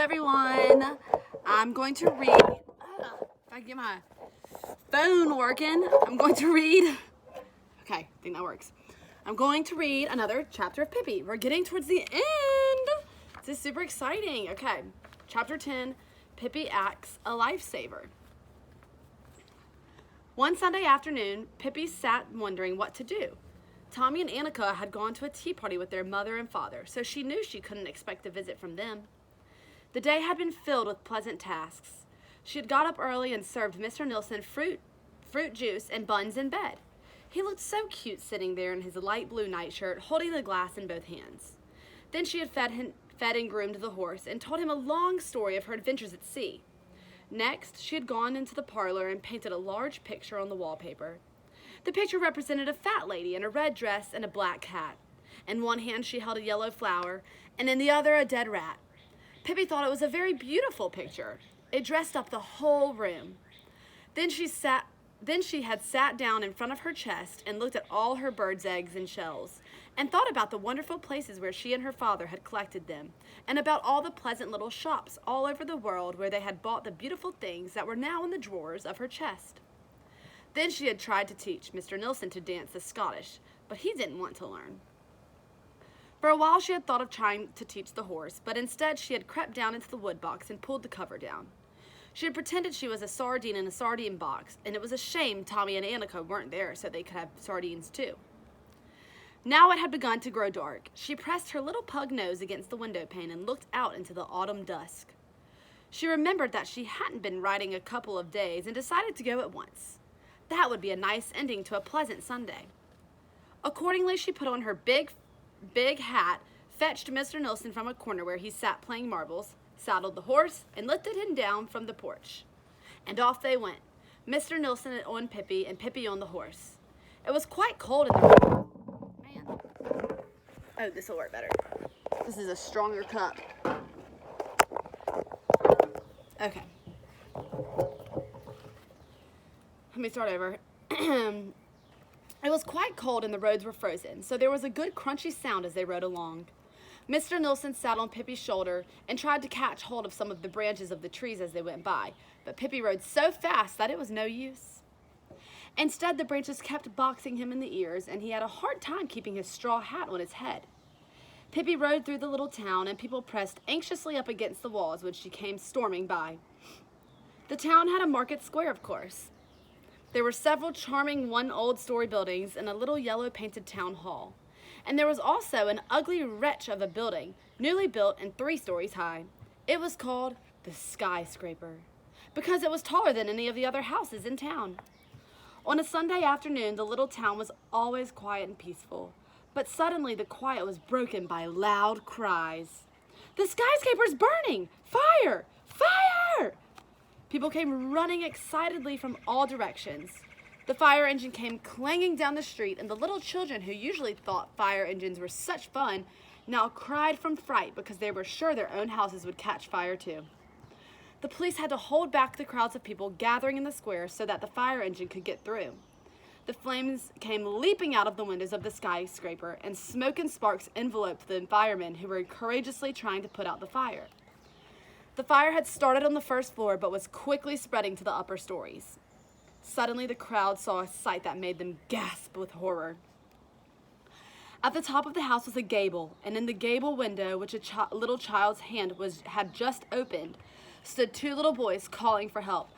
everyone. I'm going to read, if I can get my phone working, I'm going to read, okay, I think that works. I'm going to read another chapter of Pippi. We're getting towards the end. This is super exciting. Okay, chapter 10, Pippi acts a lifesaver. One Sunday afternoon, Pippi sat wondering what to do. Tommy and Annika had gone to a tea party with their mother and father, so she knew she couldn't expect a visit from them. The day had been filled with pleasant tasks. She had got up early and served Mr. Nilsson fruit juice and buns in bed. He looked so cute sitting there in his light blue nightshirt, holding the glass in both hands. Then she had fed and groomed the horse and told him a long story of her adventures at sea. Next, she had gone into the parlor and painted a large picture on the wallpaper. The picture represented a fat lady in a red dress and a black hat. In one hand she held a yellow flower, and in the other a dead rat. Pippi thought it was a very beautiful picture. It dressed up the whole room. Then she had sat down in front of her chest and looked at all her birds' eggs and shells, and thought about the wonderful places where she and her father had collected them, and about all the pleasant little shops all over the world where they had bought the beautiful things that were now in the drawers of her chest. Then she had tried to teach Mr. Nilsson to dance the Scottish, but he didn't want to learn. For a while she had thought of trying to teach the horse, but instead she had crept down into the wood box and pulled the cover down. She had pretended she was a sardine in a sardine box, and it was a shame Tommy and Annika weren't there so they could have sardines too. Now it had begun to grow dark. She pressed her little pug nose against the window pane and looked out into the autumn dusk. She remembered that she hadn't been riding a couple of days and decided to go at once. That would be a nice ending to a pleasant Sunday. Accordingly, she put on her big hat, fetched Mr. Nilsson from a corner where he sat playing marbles, saddled the horse, and lifted him down from the porch. And off they went, Mr. Nilsson on Pippi and Pippi on the horse. It was quite cold in the man. Oh, this will work better. This is a stronger cup. Okay. Let me start over. It was quite cold and the roads were frozen, so there was a good crunchy sound as they rode along. Mr. Nilsson sat on Pippi's shoulder and tried to catch hold of some of the branches of the trees as they went by, but Pippi rode so fast that it was no use. Instead, the branches kept boxing him in the ears, and he had a hard time keeping his straw hat on his head. Pippi rode through the little town, and people pressed anxiously up against the walls when she came storming by. The town had a market square, of course. There were several charming one-old-story buildings and a little yellow-painted town hall. And there was also an ugly wretch of a building, newly built and 3 stories high. It was called the Skyscraper, because it was taller than any of the other houses in town. On a Sunday afternoon, the little town was always quiet and peaceful, but suddenly the quiet was broken by loud cries. "The skyscraper's burning! Fire! Fire!" People came running excitedly from all directions. The fire engine came clanging down the street, and the little children who usually thought fire engines were such fun now cried from fright because they were sure their own houses would catch fire too. The police had to hold back the crowds of people gathering in the square so that the fire engine could get through. The flames came leaping out of the windows of the skyscraper, and smoke and sparks enveloped the firemen who were courageously trying to put out the fire. The fire had started on the first floor but was quickly spreading to the upper stories. Suddenly, the crowd saw a sight that made them gasp with horror. At the top of the house was a gable, and in the gable window, which a little child's hand had just opened, stood 2 little boys calling for help.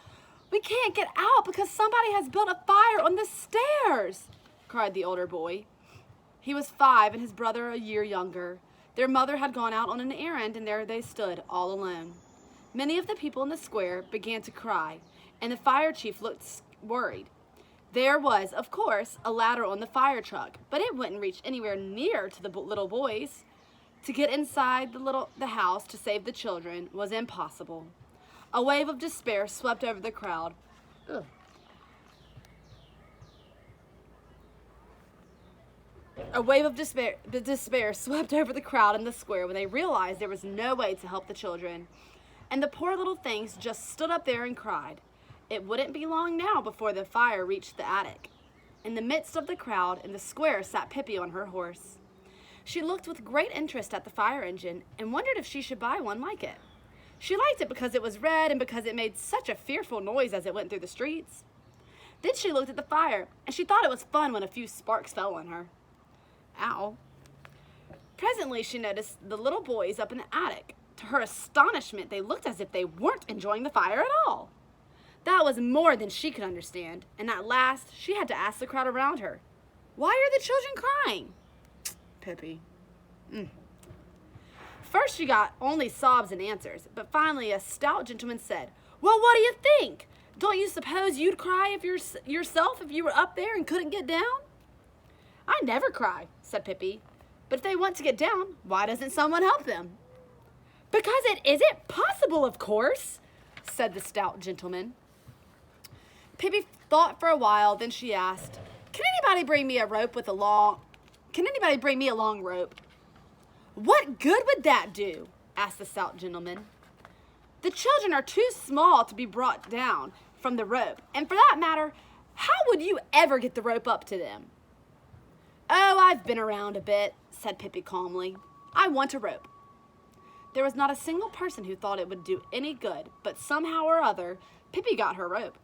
"We can't get out because somebody has built a fire on the stairs," cried the older boy. He was 5 and his brother a year younger. Their mother had gone out on an errand, and there they stood, all alone. Many of the people in the square began to cry, and the fire chief looked worried. There was, of course, a ladder on the fire truck, but it wouldn't reach anywhere near to the little boys. To get inside the house to save the children was impossible. A wave of despair swept over the crowd. Ugh. A wave of despair swept over the crowd in the square when they realized there was no way to help the children. And the poor little things just stood up there and cried. It wouldn't be long now before the fire reached the attic. In the midst of the crowd in the square sat Pippi on her horse. She looked with great interest at the fire engine and wondered if she should buy one like it. She liked it because it was red and because it made such a fearful noise as it went through the streets. Then she looked at the fire, and she thought it was fun when a few sparks fell on her. Ow. Presently, she noticed the little boys up in the attic. To her astonishment, they looked as if they weren't enjoying the fire at all. That was more than she could understand, and at last she had to ask the crowd around her, "Why are the children crying?" Pippi. First she got only sobs and answers, but finally a stout gentleman said, "Well, what do you think? Don't you suppose you'd cry if yourself if you were up there and couldn't get down?" "I never cry," said Pippi. "But if they want to get down, why doesn't someone help them?" "Because it isn't possible, of course," said the stout gentleman. Pippi thought for a while, then she asked, Can anybody bring me a long rope?" "What good would that do?" asked the stout gentleman. "The children are too small to be brought down from the rope, and for that matter, how would you ever get the rope up to them?" "Oh, I've been around a bit," said Pippi calmly. "I want a rope." There was not a single person who thought it would do any good, but somehow or other, Pippi got her rope.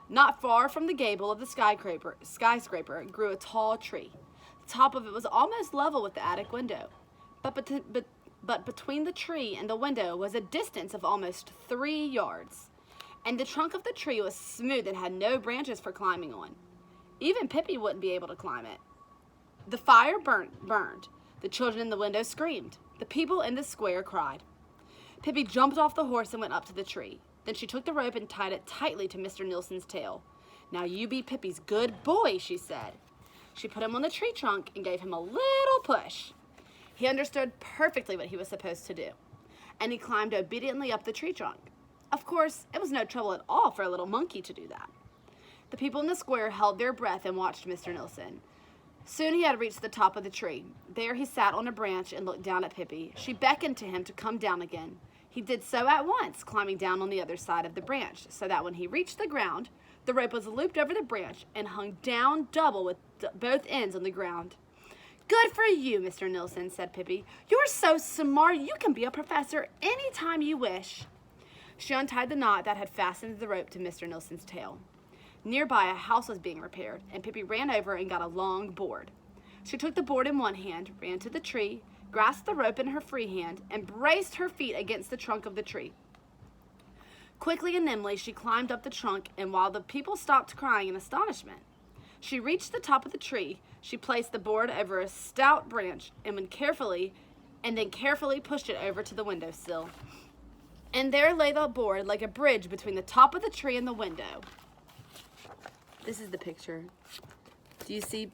Not far from the gable of the skyscraper grew a tall tree. The top of it was almost level with the attic window, but between the tree and the window was a distance of almost 3 yards, and the trunk of the tree was smooth and had no branches for climbing on. Even Pippi wouldn't be able to climb it. The fire burned. The children in the window screamed. The people in the square cried. Pippi jumped off the horse and went up to the tree. Then she took the rope and tied it tightly to Mr. Nilsson's tail. "Now you be Pippi's good boy," she said. She put him on the tree trunk and gave him a little push. He understood perfectly what he was supposed to do, and he climbed obediently up the tree trunk. Of course, it was no trouble at all for a little monkey to do that. The people in the square held their breath and watched Mr. Nilsson. Soon he had reached the top of the tree. There he sat on a branch and looked down at Pippi. She beckoned to him to come down again. He did so at once, climbing down on the other side of the branch, so that when he reached the ground, the rope was looped over the branch and hung down double with both ends on the ground. "Good for you, Mr. Nilsson," said Pippi. "You're so smart you can be a professor any time you wish." She untied the knot that had fastened the rope to Mr. Nilsson's tail. Nearby, a house was being repaired, and Pippi ran over and got a long board. She took the board in one hand, ran to the tree, grasped the rope in her free hand, and braced her feet against the trunk of the tree. Quickly and nimbly, she climbed up the trunk, and while the people stopped crying in astonishment, she reached the top of the tree. She placed the board over a stout branch and then carefully pushed it over to the windowsill. And there lay the board like a bridge between the top of the tree and the window. This is the picture. Do you see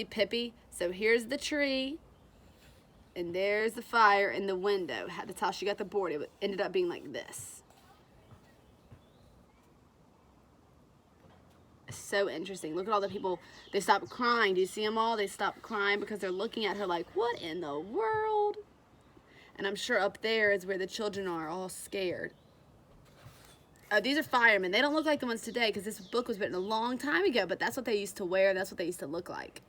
Pippi? So here's the tree, and there's the fire in the window. That's how she got the board. It ended up being like this. So interesting. Look at all the people. They stopped crying. Do you see them all? They stopped crying because they're looking at her like, what in the world? And I'm sure up there is where the children are, all scared. Oh, these are firemen. They don't look like the ones today because this book was written a long time ago, but that's what they used to wear. That's what they used to look like.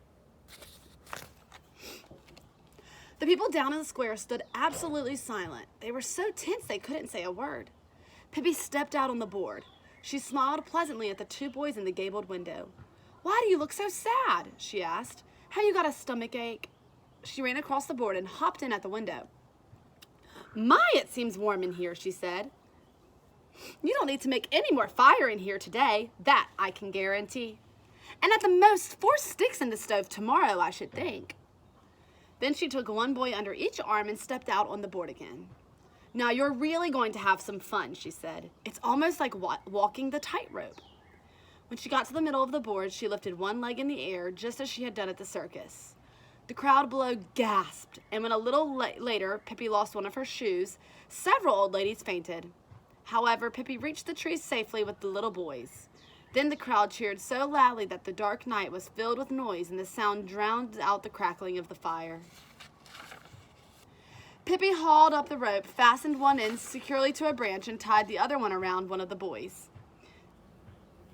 The people down in the square stood absolutely silent. They were so tense they couldn't say a word. Pippi stepped out on the board. She smiled pleasantly at the two boys in the gabled window. "Why do you look so sad?" she asked. "Have you got a stomach ache?" She ran across the board and hopped in at the window. "My, it seems warm in here," she said. "You don't need to make any more fire in here today, that I can guarantee. And at the most 4 sticks in the stove tomorrow, I should think." Then she took one boy under each arm and stepped out on the board again. "Now you're really going to have some fun," she said. "It's almost like walking the tightrope." When she got to the middle of the board, she lifted one leg in the air, just as she had done at the circus. The crowd below gasped, and when a little later Pippi lost one of her shoes, several old ladies fainted. However, Pippi reached the tree safely with the little boys. Then the crowd cheered so loudly that the dark night was filled with noise, and the sound drowned out the crackling of the fire. Pippi hauled up the rope, fastened one end securely to a branch, and tied the other one around one of the boys.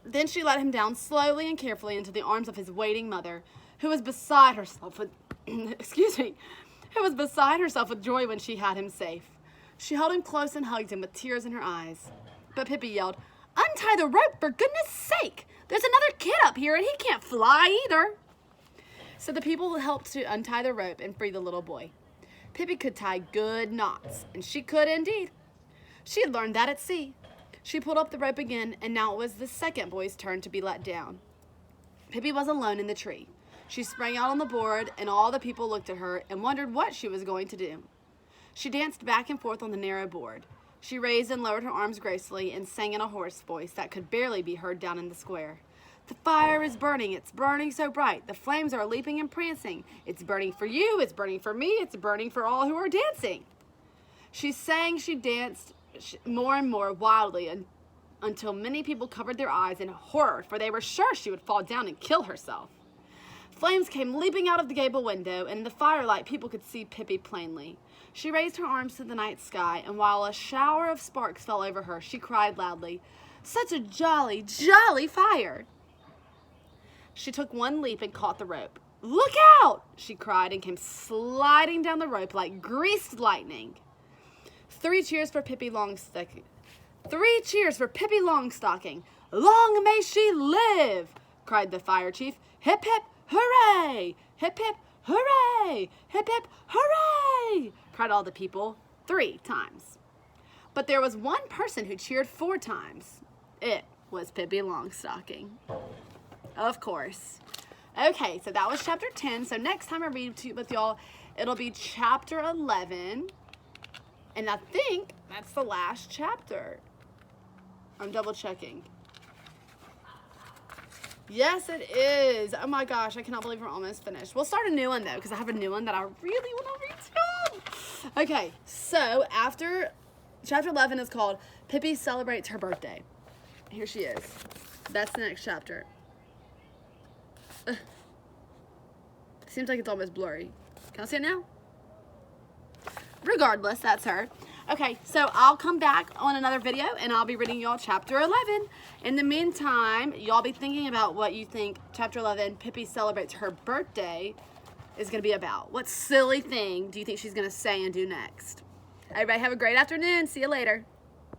Then she let him down slowly and carefully into the arms of his waiting mother, who was beside herself with joy when she had him safe. She held him close and hugged him with tears in her eyes. But Pippi yelled, "Untie the rope, for goodness sake! There's another kid up here and he can't fly either." So the people helped to untie the rope and free the little boy. Pippi could tie good knots, and she could indeed. She had learned that at sea. She pulled up the rope again, and now it was the second boy's turn to be let down. Pippi was alone in the tree. She sprang out on the board, and all the people looked at her and wondered what she was going to do. She danced back and forth on the narrow board. She raised and lowered her arms gracefully and sang in a hoarse voice that could barely be heard down in the square. "The fire is burning, it's burning so bright. The flames are leaping and prancing. It's burning for you, it's burning for me, it's burning for all who are dancing." She sang, she danced more and more wildly until many people covered their eyes in horror, for they were sure she would fall down and kill herself. Flames came leaping out of the gable window, and in the firelight people could see Pippi plainly. She raised her arms to the night sky, and while a shower of sparks fell over her, she cried loudly, "Such a jolly, jolly fire!" She took one leap and caught the rope. "Look out!" she cried, and came sliding down the rope like greased lightning. Three cheers for Pippi Longstocking. 3 cheers for Pippi Longstocking. "Long may she live!" cried the fire chief. "Hip, hip, hooray! Hip, hip, hooray! Hip, hip, hooray!" cried all the people 3 times. But there was one person who cheered 4 times. It was Pippi Longstocking. Of course. Okay, so that was chapter 10. So next time I read with y'all, it'll be chapter 11. And I think that's the last chapter. I'm double checking. Yes, it is. Oh my gosh, I cannot believe we're almost finished. We'll start a new one though, because I have a new one that I really want to read too. Okay, so after chapter 11 is called Pippi Celebrates Her Birthday. Here she is. That's the next chapter. Ugh. Seems like it's almost blurry. Can I see it now? Regardless, that's her. Okay, so I'll come back on another video and I'll be reading y'all chapter 11. In the meantime, y'all be thinking about what you think chapter 11, Pippi Celebrates Her Birthday, is going to be about. What silly thing do you think she's going to say and do next? Everybody have a great afternoon. See you later.